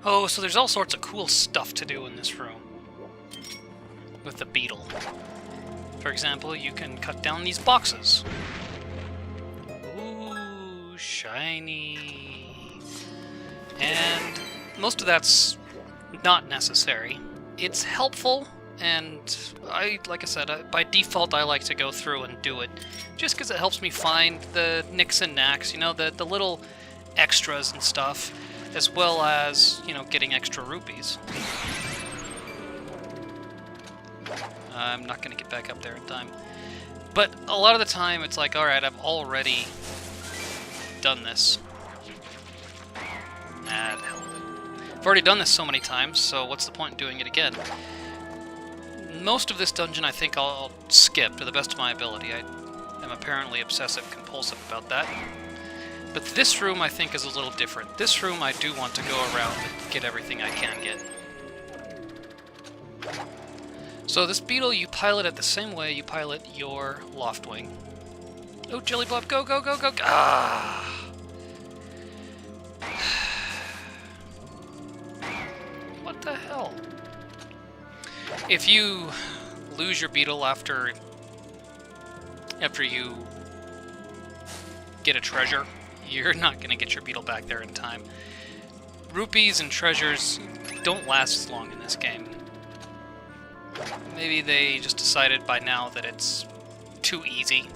Oh, so there's all sorts of cool stuff to do in this room with the beetle. For example, you can cut down these boxes. Ooh, shiny. And most of that's not necessary. It's helpful, and like I said, by default I like to go through and do it, just because it helps me find the nicks and knacks, you know, the little extras and stuff, as well as, you know, getting extra rupees. I'm not going to get back up there in time. But a lot of the time it's like, alright, I've already done this. I've already done this so many times, so what's the point in doing it again? Most of this dungeon I think I'll skip to the best of my ability. I am apparently obsessive-compulsive about that. But this room I think is a little different. This room I do want to go around and get everything I can get. So this beetle, you pilot it the same way you pilot your Loftwing. Oh, Jelly Blob, go, go, go, go, go! Ah! What the hell? If you lose your beetle after you get a treasure, you're not going to get your beetle back there in time. Rupees and treasures don't last as long in this game. Maybe they just decided by now that it's too easy.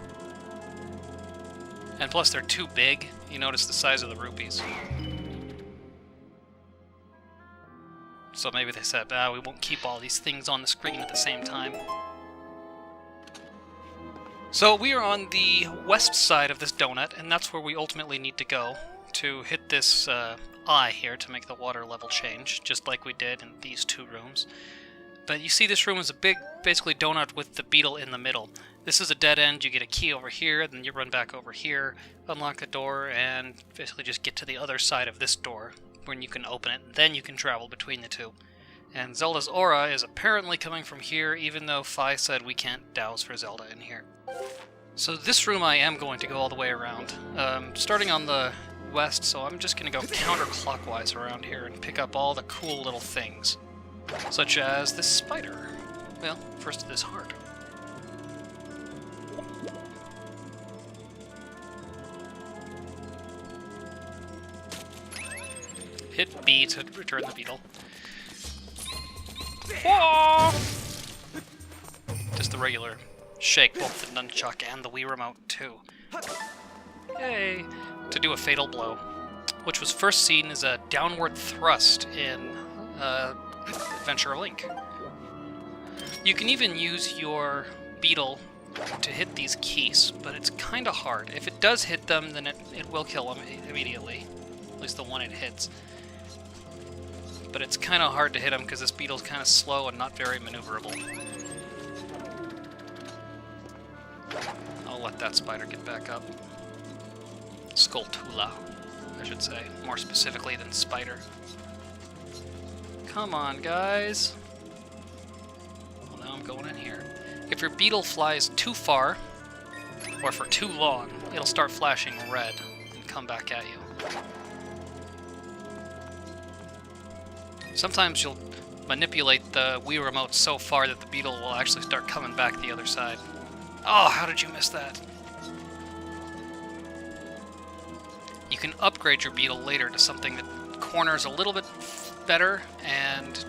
And plus they're too big. You notice the size of the rupees. So maybe they said, we won't keep all these things on the screen at the same time. So we are on the west side of this donut, and that's where we ultimately need to go to hit this eye here to make the water level change, just like we did in these two rooms. But you see this room is a big, basically donut with the beetle in the middle. This is a dead end, you get a key over here, then you run back over here, unlock the door, and basically just get to the other side of this door, when you can open it, and then you can travel between the two. And Zelda's aura is apparently coming from here, even though Fi said we can't douse for Zelda in here. So this room I am going to go all the way around, starting on the west, so I'm just going to go counterclockwise around here and pick up all the cool little things. Such as this spider. Well, first this heart. Hit B to return the beetle. Whoa! Just the regular shake, both the nunchuck and the Wii Remote too. Yay! To do a fatal blow, which was first seen as a downward thrust in Adventure Link. You can even use your beetle to hit these keys, but it's kind of hard. If it does hit them, then it will kill them immediately. At least the one it hits. But it's kind of hard to hit them because this beetle's kind of slow and not very maneuverable. I'll let that spider get back up. Skulltula, I should say, more specifically than spider. Come on, guys. Well, now I'm going in here. If your beetle flies too far, or for too long, it'll start flashing red and come back at you. Sometimes you'll manipulate the Wii Remote so far that the beetle will actually start coming back the other side. Oh, how did you miss that? You can upgrade your beetle later to something that corners a little bit better and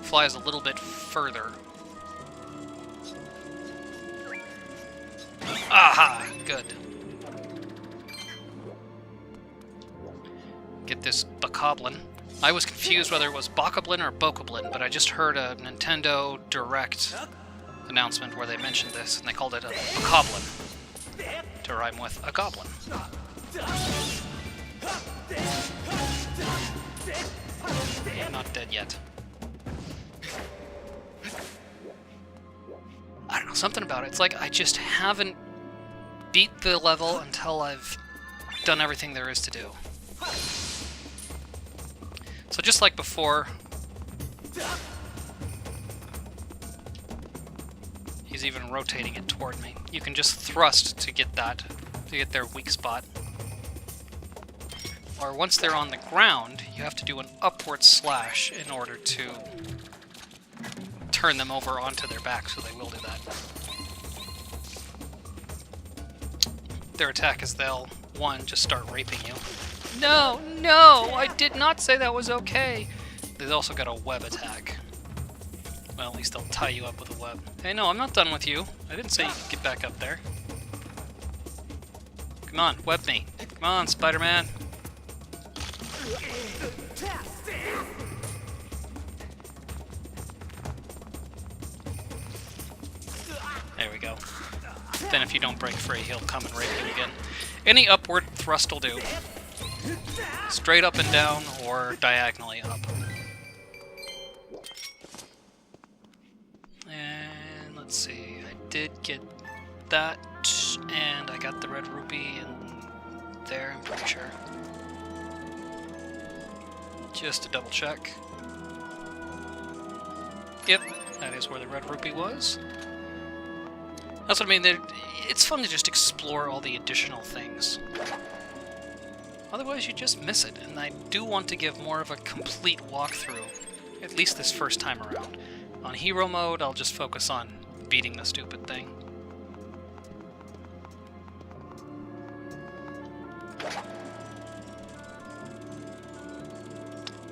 flies a little bit further. Aha! Good. Get this Ahablen. I was confused whether it was Ahablen or Ahablen, but I just heard a Nintendo Direct announcement where they mentioned this, and they called it a Ahablen, to rhyme with a goblin. I'm not dead yet. I don't know, something about it. It's like I just haven't beat the level until I've done everything there is to do. So just like before, he's even rotating it toward me. You can just thrust to get that, to get their weak spot. or once they're on the ground, you have to do an upward slash in order to turn them over onto their back, so they will do that. Their attack is they'll, one, just start raping you. No, no, I did not say that was okay. They've also got a web attack. Well, at least they'll tie you up with a web. Hey, no, I'm not done with you. I didn't say you could get back up there. Come on, web me. Come on, Spider-Man. There we go. Then if you don't break free, he'll come and rape you again. Any upward thrust will do. Straight up and down, or diagonally up. And let's see, I did get that, and I got the red rupee in there, I'm pretty sure. Just to double check. Yep, that is where the red rupee was. That's what I mean, it's fun to just explore all the additional things. Otherwise you just miss it, and I do want to give more of a complete walkthrough, at least this first time around. On hero mode, I'll just focus on beating the stupid thing.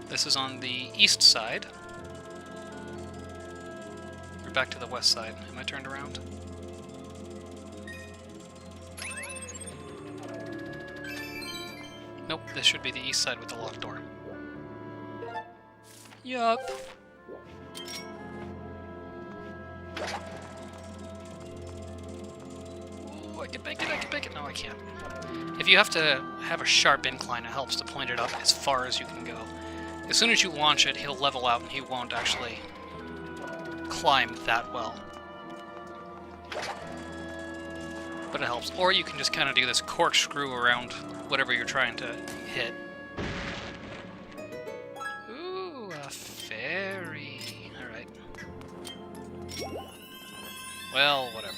This is on the east side. We're back to the west side. Am I turned around? Nope, this should be the east side with the locked door. Yup. Ooh, I can make it, I can make it. No, I can't. If you have to have a sharp incline, it helps to point it up as far as you can go. As soon as you launch it, he'll level out and he won't actually climb that well. But it helps. Or you can just kind of do this corkscrew around whatever you're trying to hit. Ooh, a fairy. Alright. Well, whatever.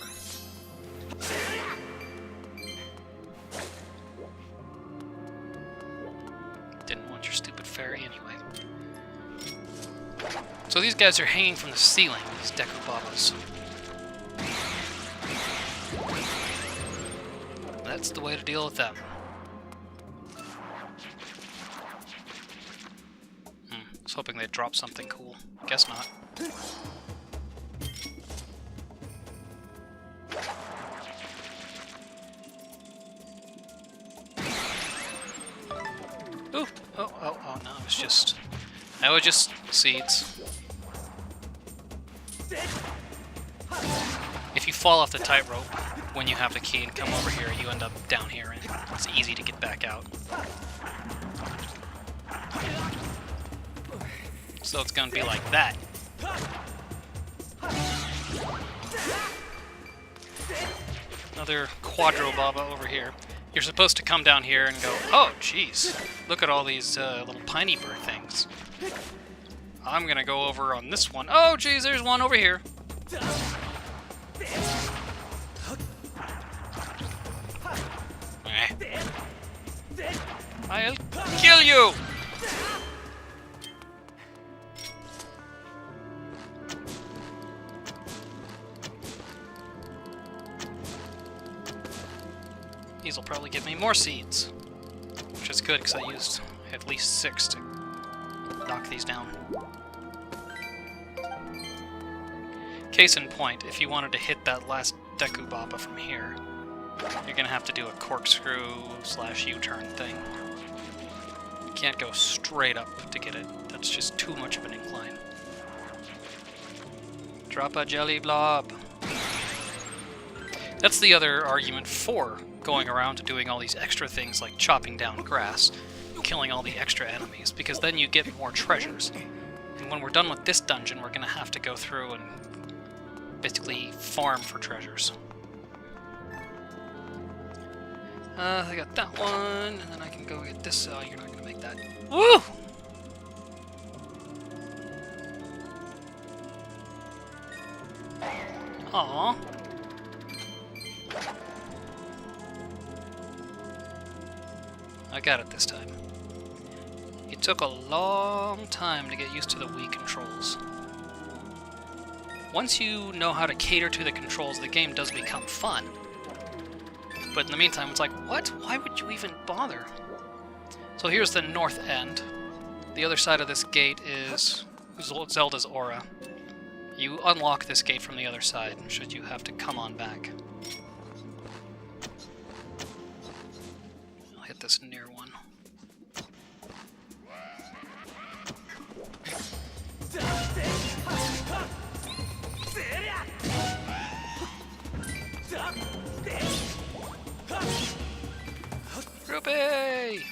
Didn't want your stupid fairy anyway. So these guys are hanging from the ceiling, these Deku Babas. That's the way to deal with them. I was hoping they'd drop something cool. Guess not. Ooh! Oh, no, that was just seeds. If you fall off the tightrope when you have the key and come over here, you end up down here, and it's easy to get back out. So it's gonna be like that. Another Quadro Baba over here. You're supposed to come down here and go, oh, jeez, look at all these little piney bird things. I'm gonna go over on this one. Oh, jeez, there's one over here. I'll kill you! These will probably give me more seeds, which is good because I used at least 6 to knock these down. Case in point, if you wanted to hit that last Deku Baba from here, you're gonna have to do a corkscrew / U-turn thing. You can't go straight up to get it. That's just too much of an incline. Drop a jelly blob. That's the other argument for going around and doing all these extra things like chopping down grass, killing all the extra enemies, because then you get more treasures. And when we're done with this dungeon, we're gonna have to go through and basically farm for treasures. I got that one, and then I can go get this. Oh, you're not gonna make that. Woo! Aww. I got it this time. It took a long time to get used to the Wii controls. Once you know how to cater to the controls, the game does become fun. But in the meantime, it's like, what? Why would you even bother? So here's the north end. The other side of this gate is Zelda's aura. You unlock this gate from the other side, should you have to come on back. I'll hit this near one. Rupee!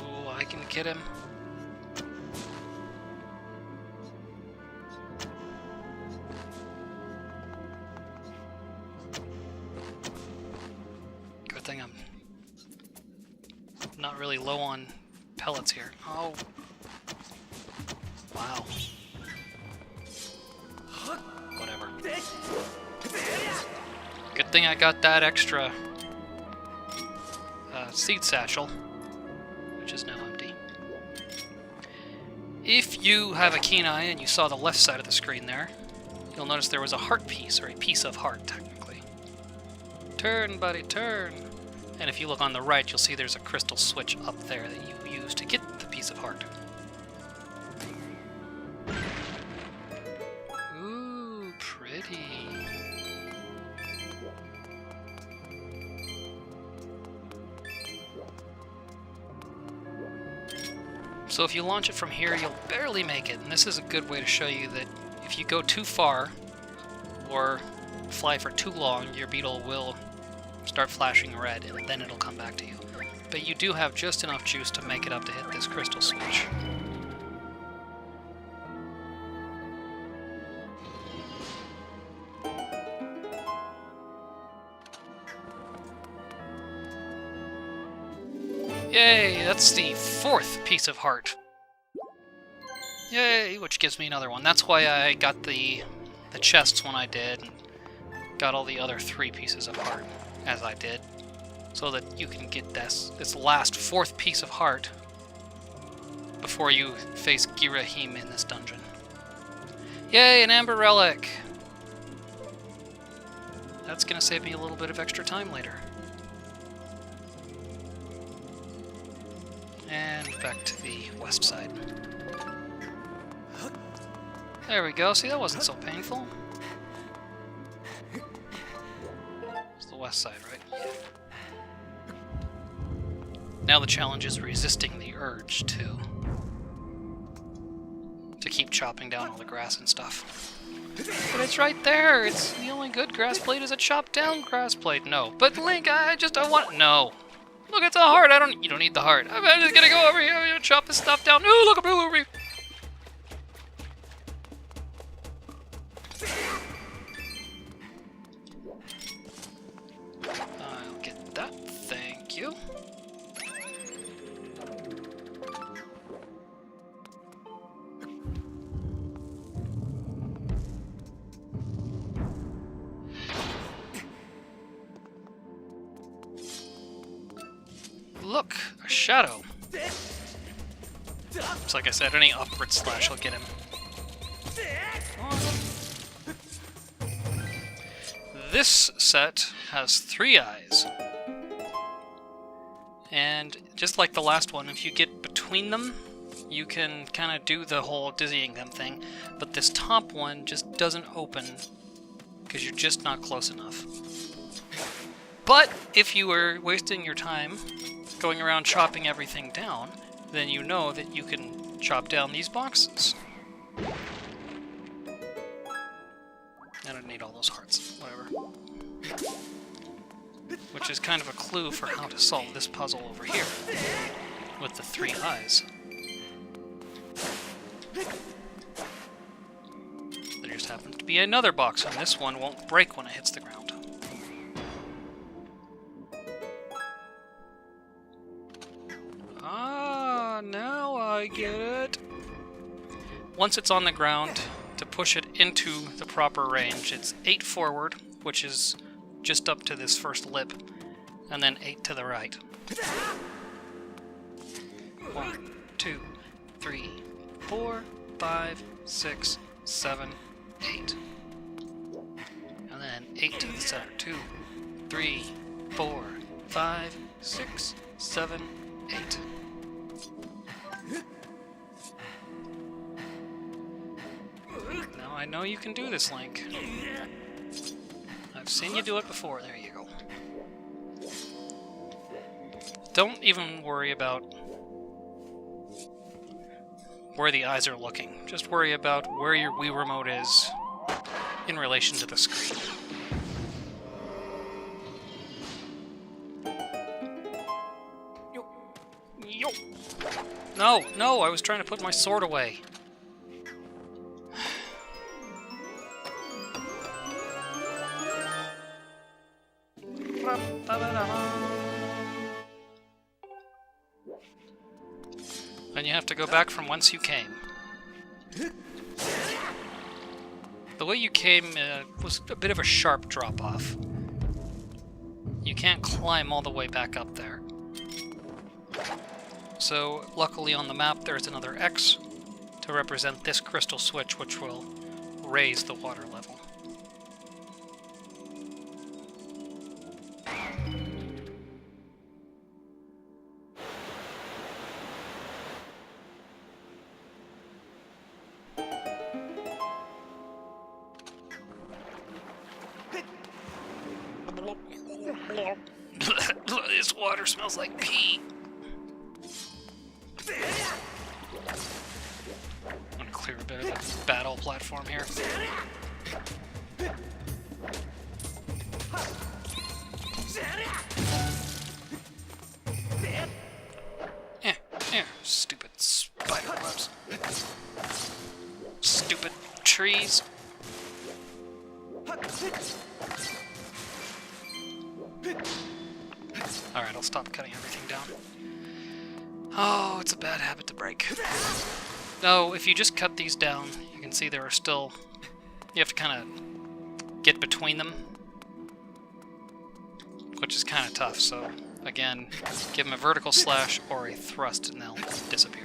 Ooh, I can get him. Good thing I'm not really low on pellets here. Oh. Wow. Whatever. Good thing I got that extra seed satchel, which is now empty. If you have a keen eye and you saw the left side of the screen there, you'll notice there was a heart piece, or a piece of heart, technically. Turn, buddy, turn! And if you look on the right, you'll see there's a crystal switch up there that you use to get the piece of heart. Ooh, pretty. So if you launch it from here, you'll barely make it, and this is a good way to show you that if you go too far, or fly for too long, your beetle will start flashing red, and then it'll come back to you. But you do have just enough juice to make it up to hit this crystal switch. Yay, that's the 4th piece of heart. Yay, which gives me another one. That's why I got the chests when I did, and got all the other 3 pieces of heart as I did, so that you can get this last 4th piece of heart before you face Gira in this dungeon. Yay, an Amber Relic! That's gonna save me a little bit of extra time later. And back to the west side. There we go. See, that wasn't so painful. It's the west side, right? Yeah. Now the challenge is resisting the urge to keep chopping down all the grass and stuff. But it's right there! It's the only good grass blade is a chopped down grass blade. No. But Link, I want... No. Look, it's a heart! You don't need the heart. I'm just gonna go over here and chop this stuff down. Ooh, look, over. I'll get that. Thank you. Look, a shadow. It's like I said, any upward slash will get him. This set has 3 eyes. And just like the last one, if you get between them, you can kind of do the whole dizzying them thing. But this top one just doesn't open because you're just not close enough. But if you were wasting your time going around chopping everything down, then you know that you can chop down these boxes. I don't need all those hearts, whatever. Which is kind of a clue for how to solve this puzzle over here, with the 3 eyes. There just happens to be another box, and this one won't break when it hits the ground. Ah, now I get it. Once it's on the ground, to push it into the proper range, it's 8 forward, which is just up to this first lip, and then 8 to the right. 1, 2, 3, 4, 5, 6, 7, 8. And then 8 to the center. 2, 3, 4, 5, 6, 7, 8. Now I know you can do this, Link. I've seen you do it before. There you go. Don't even worry about where the eyes are looking. Just worry about where your Wii Remote is in relation to the screen. Yo. No, no, I was trying to put my sword away. Then you have to go back from whence you came. The way you came was a bit of a sharp drop-off. You can't climb all the way back up there. So, luckily on the map there's another X to represent this crystal switch, which will raise the water level. This water smells like pee. I'm gonna clear a bit of the battle platform here. Stupid spider webs. Stupid trees. Alright, I'll stop cutting everything down. Oh, it's a bad habit to break. No, if you just cut these down, you can see there are still... You have to kind of get between them, which is kind of tough, so again, give them a vertical slash or a thrust and they'll disappear.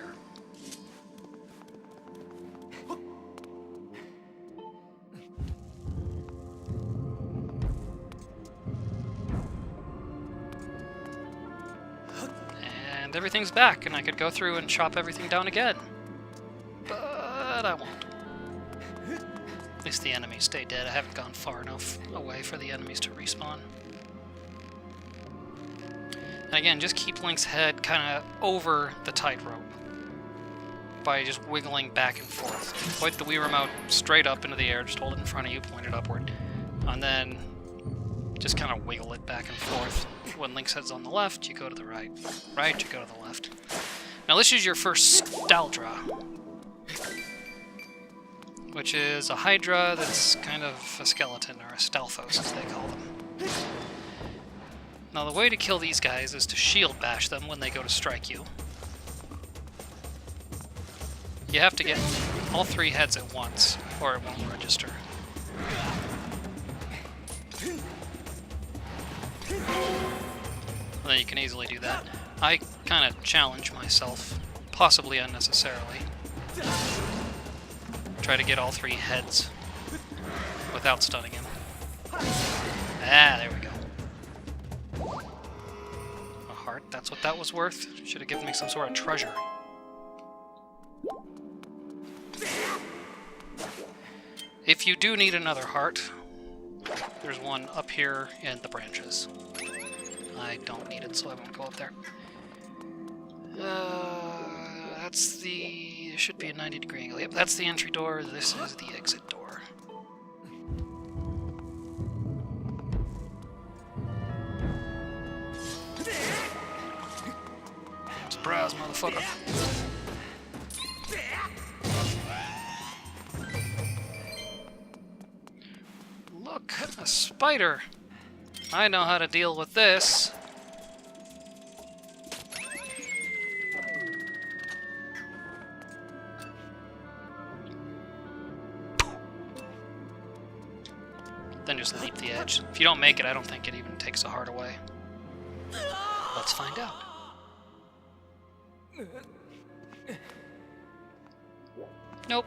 And everything's back, and I could go through and chop everything down again. But I won't. At least the enemies stay dead. I haven't gone far enough away for the enemies to respawn. And again, just keep Link's head kind of over the tightrope by just wiggling back and forth. Point the Wii Remote straight up into the air, just hold it in front of you, point it upward, and then just kind of wiggle it back and forth. When Link's head's on the left, you go to the right. Right, you go to the left. Now this is your first Aldra, which is a Hydra that's kind of a skeleton, or a Stalfos as they call them. Now the way to kill these guys is to shield bash them when they go to strike you. You have to get all 3 heads at once, or it won't register. Well, then you can easily do that. I kind of challenge myself, possibly unnecessarily. Try to get all 3 heads without stunning him. Ah, there we go. A heart, that's what that was worth. Should have given me some sort of treasure. If you do need another heart, there's one up here in the branches. I don't need it, so I won't go up there. That's the... It should be a 90-degree angle. Yep, that's the entry door. This is the exit door. Surprise, motherfucker. Look, a spider. I know how to deal with this. then just leap the edge. If you don't make it, I don't think it even takes a heart away. Let's find out. Nope.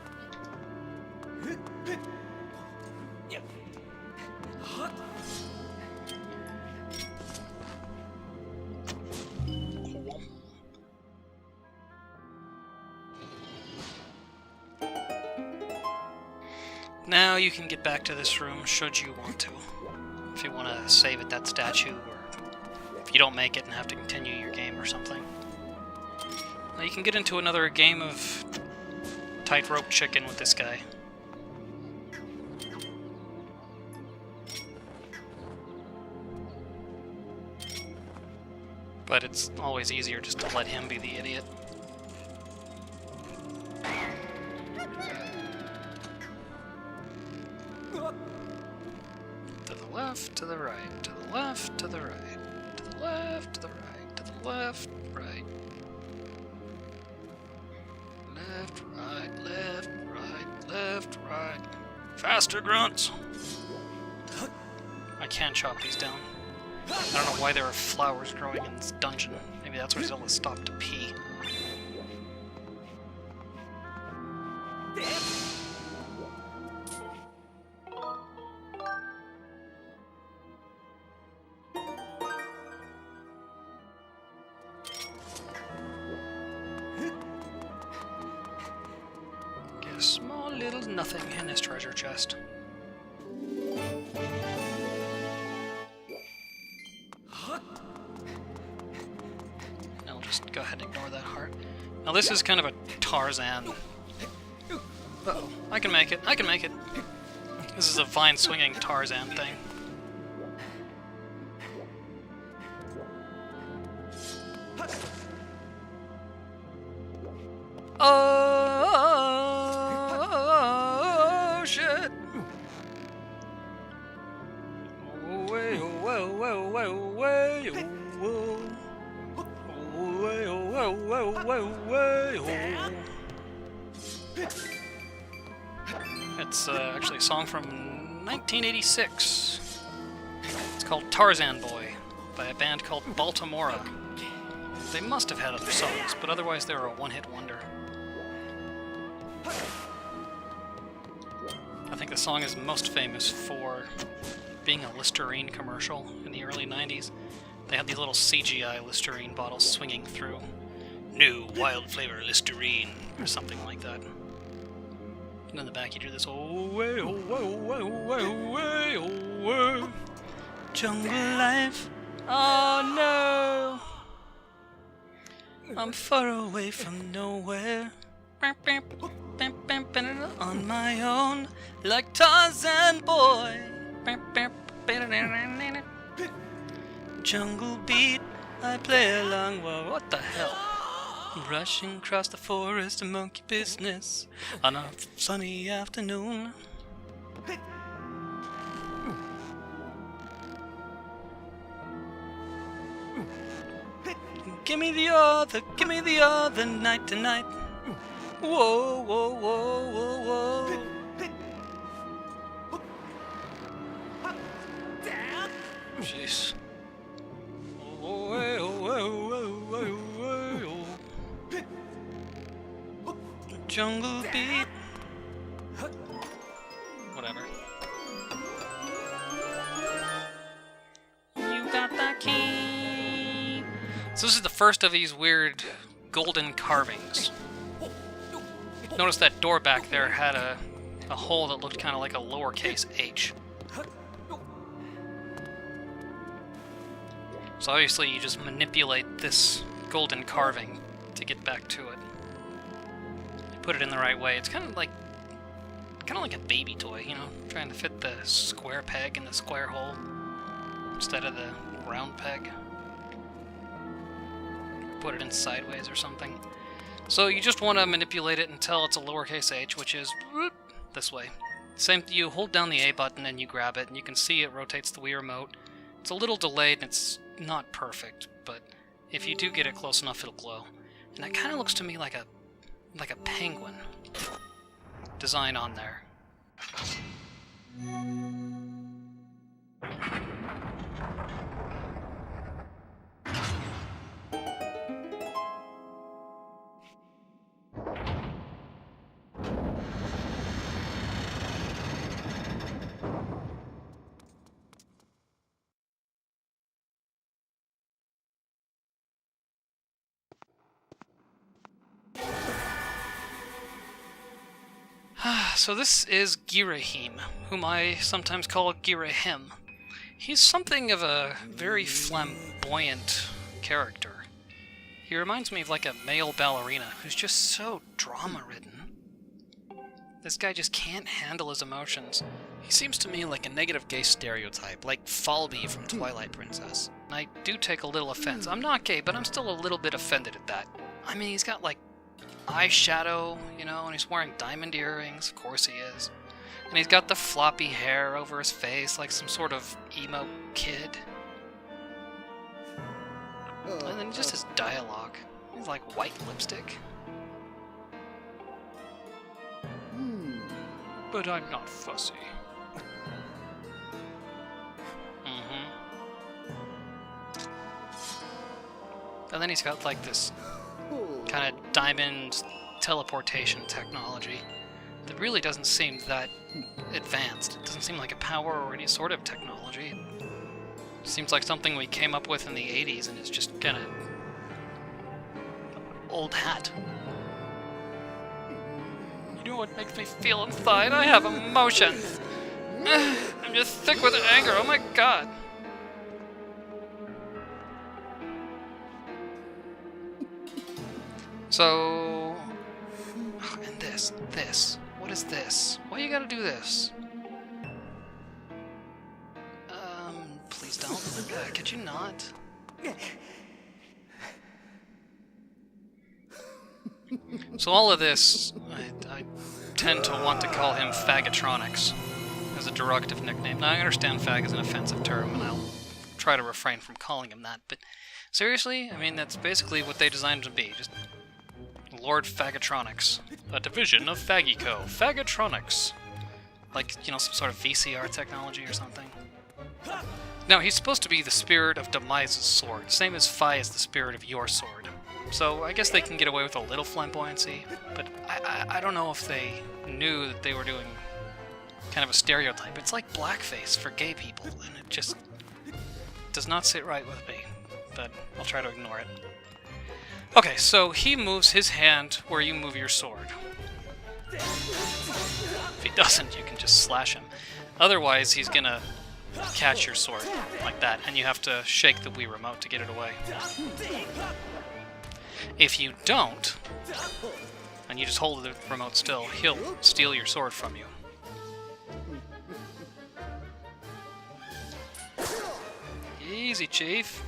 Now you can get back to this room should you want to. If you want to save at that statue, or if you don't make it and have to continue your game or something. Now you can get into another game of tightrope chicken with this guy. But it's always easier just to let him be the idiot. To the left, to the right, to the left, to the right, to the left, to the right, to the left, right. Left, right, left, right, left, right. Faster, grunts! I can't chop these down. I don't know why there are flowers growing in this dungeon. Maybe that's where Zelda stopped to pee. Get a small little nothing in this treasure chest. Go ahead and ignore that heart. Now this is kind of a Tarzan. Uh-oh. I can make it. I can make it. This is a vine-swinging Tarzan thing. Oh, shit! Oh, way, oh, whoa, whoa, whoa, way, oh, whoa. Whoa, whoa, whoa, whoa. It's actually a song from 1986. It's called Tarzan Boy by a band called Baltimora. They must have had other songs, but otherwise they were a one-hit wonder. I think the song is most famous for being a Listerine commercial in the early 90s. They had these little CGI Listerine bottles swinging through. New wild flavor Listerine, or something like that. And in the back you do this, oh way, oh way, oh way, oh way, oh way, oh way. Jungle life, oh no. I'm far away from nowhere. On my own, like Tarzan Boy. Jungle beat, I play along. Well, what the hell? Rushing across the forest, a monkey business on a sunny afternoon. Give me the other night tonight. Whoa, whoa, whoa, whoa, whoa. Jeez. Oh, oh, oh, oh, oh, oh. Jungle beat. Whatever. You got the key. So this is the first of these weird golden carvings. Notice that door back there had a hole that looked kind of like a lowercase h. So obviously you just manipulate this golden carving to get back to it. You put it in the right way. It's kind of like a baby toy, you know, trying to fit the square peg in the square hole instead of the round peg. Put it in sideways or something. So you just want to manipulate it until it's a lowercase h, which is this way. Same, you hold down the A button and you grab it, and you can see it rotates the Wii remote. It's a little delayed and it's not perfect, but if you do get it close enough, it'll glow. And that kind of looks to me like a penguin design on there. So this is Gira, whom I sometimes call Gira him. He's something of a very flamboyant character. He reminds me of like a male ballerina who's just so drama-ridden. This guy just can't handle his emotions. He seems to me like a negative gay stereotype, like Falby from Twilight Princess. I do take a little offense. I'm not gay, but I'm still a little bit offended at that. I mean, he's got like eyeshadow, you know, and he's wearing diamond earrings. Of course he is. And he's got the floppy hair over his face like some sort of emo kid. And then just his dialogue. He's like white lipstick. But I'm not fussy. And then he's got like this kind of diamond teleportation technology that really doesn't seem that advanced. It doesn't seem like a power or any sort of technology. It seems like something we came up with in the 80s and is just kind of old hat. You know what makes me feel inside? I have emotions. I'm just thick with anger. Oh my god. So, and this. What is this? Why you gotta do this? Please don't. Could you not? So all of this, I tend to want to call him Fagatronics as a derogative nickname. Now I understand fag is an offensive term, and I'll try to refrain from calling him that, but seriously, I mean, that's basically what they designed him to be, just Lord Fagatronics. A division of Fagico. Fagatronics. Like, you know, some sort of VCR technology or something. Now, he's supposed to be the spirit of Demise's sword, same as Phi is the spirit of your sword. So I guess they can get away with a little flamboyancy, but I don't know if they knew that they were doing kind of a stereotype. It's like blackface for gay people, and it just does not sit right with me, but I'll try to ignore it. Okay, so he moves his hand where you move your sword. If he doesn't, you can just slash him. Otherwise, he's gonna catch your sword like that, and you have to shake the Wii remote to get it away. If you don't, and you just hold the remote still, he'll steal your sword from you. Easy, Chief.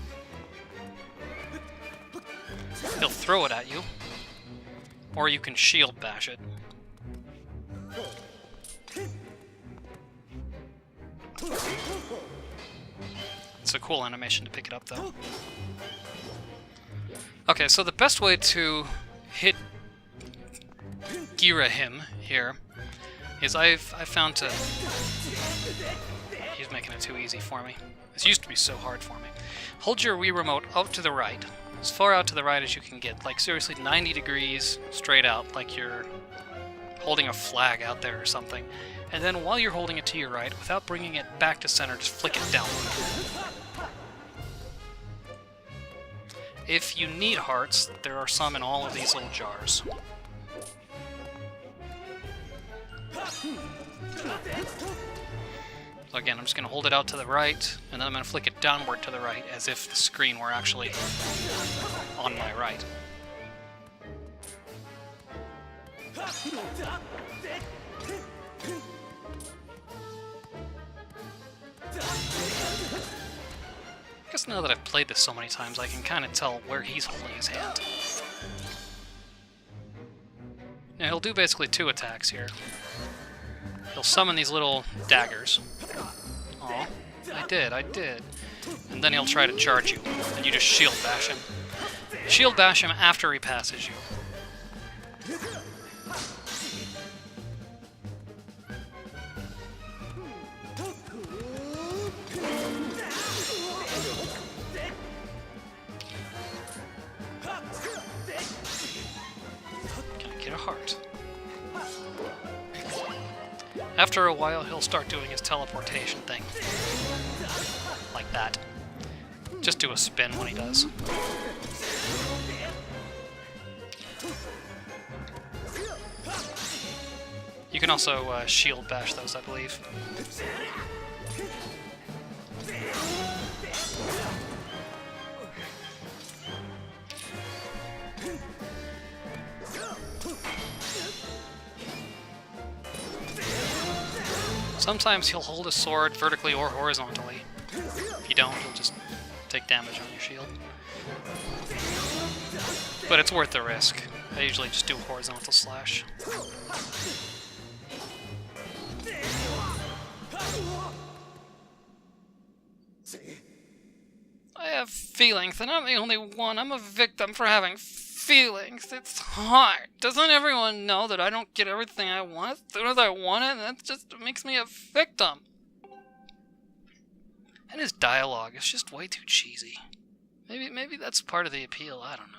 He'll throw it at you, or you can shield bash it. It's a cool animation to pick it up, though. Okay, so the best way to hit Gira him here is I've found to... He's making it too easy for me. This used to be so hard for me. Hold your Wii remote out to the right. As far out to the right as you can get. Like, seriously, 90 degrees straight out, like you're holding a flag out there or something. And then while you're holding it to your right, without bringing it back to center, just flick it downward. If you need hearts, there are some in all of these little jars. So again, I'm just going to hold it out to the right, and then I'm going to flick it downward to the right, as if the screen were actually on my right. I guess now that I've played this so many times, I can kind of tell where he's holding his hand. Now, he'll do basically two attacks here. He'll summon these little daggers. Oh, I did. And then he'll try to charge you, and you just shield bash him. Shield bash him after he passes you. Can I get a heart? After a while, he'll start doing his teleportation thing. Like that. Just do a spin when he does. You You can also shield bash those, I believe. Sometimes he'll hold a sword vertically or horizontally. If you don't, he'll just take damage on your shield. But it's worth the risk. I usually just do a horizontal slash. I have feelings, and I'm the only one. I'm a victim for having feelings. It's hard. Doesn't everyone know that I don't get everything I want as soon as I want it? That just makes me a victim. And his dialogue is just way too cheesy. Maybe that's part of the appeal. I don't know.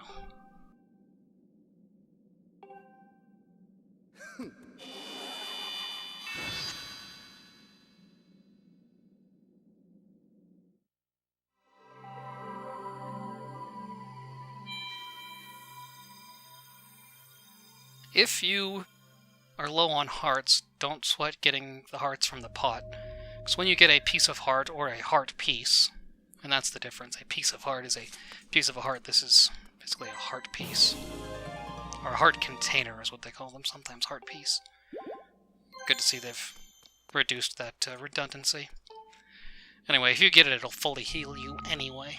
If you are low on hearts, don't sweat getting the hearts from the pot. Because when you get a piece of heart or a heart piece, and that's the difference, a piece of heart is a piece of a heart, this is basically a heart piece. Or a heart container is what they call them, sometimes heart piece. Good to see they've reduced that redundancy. Anyway, if you get it, it'll fully heal you anyway.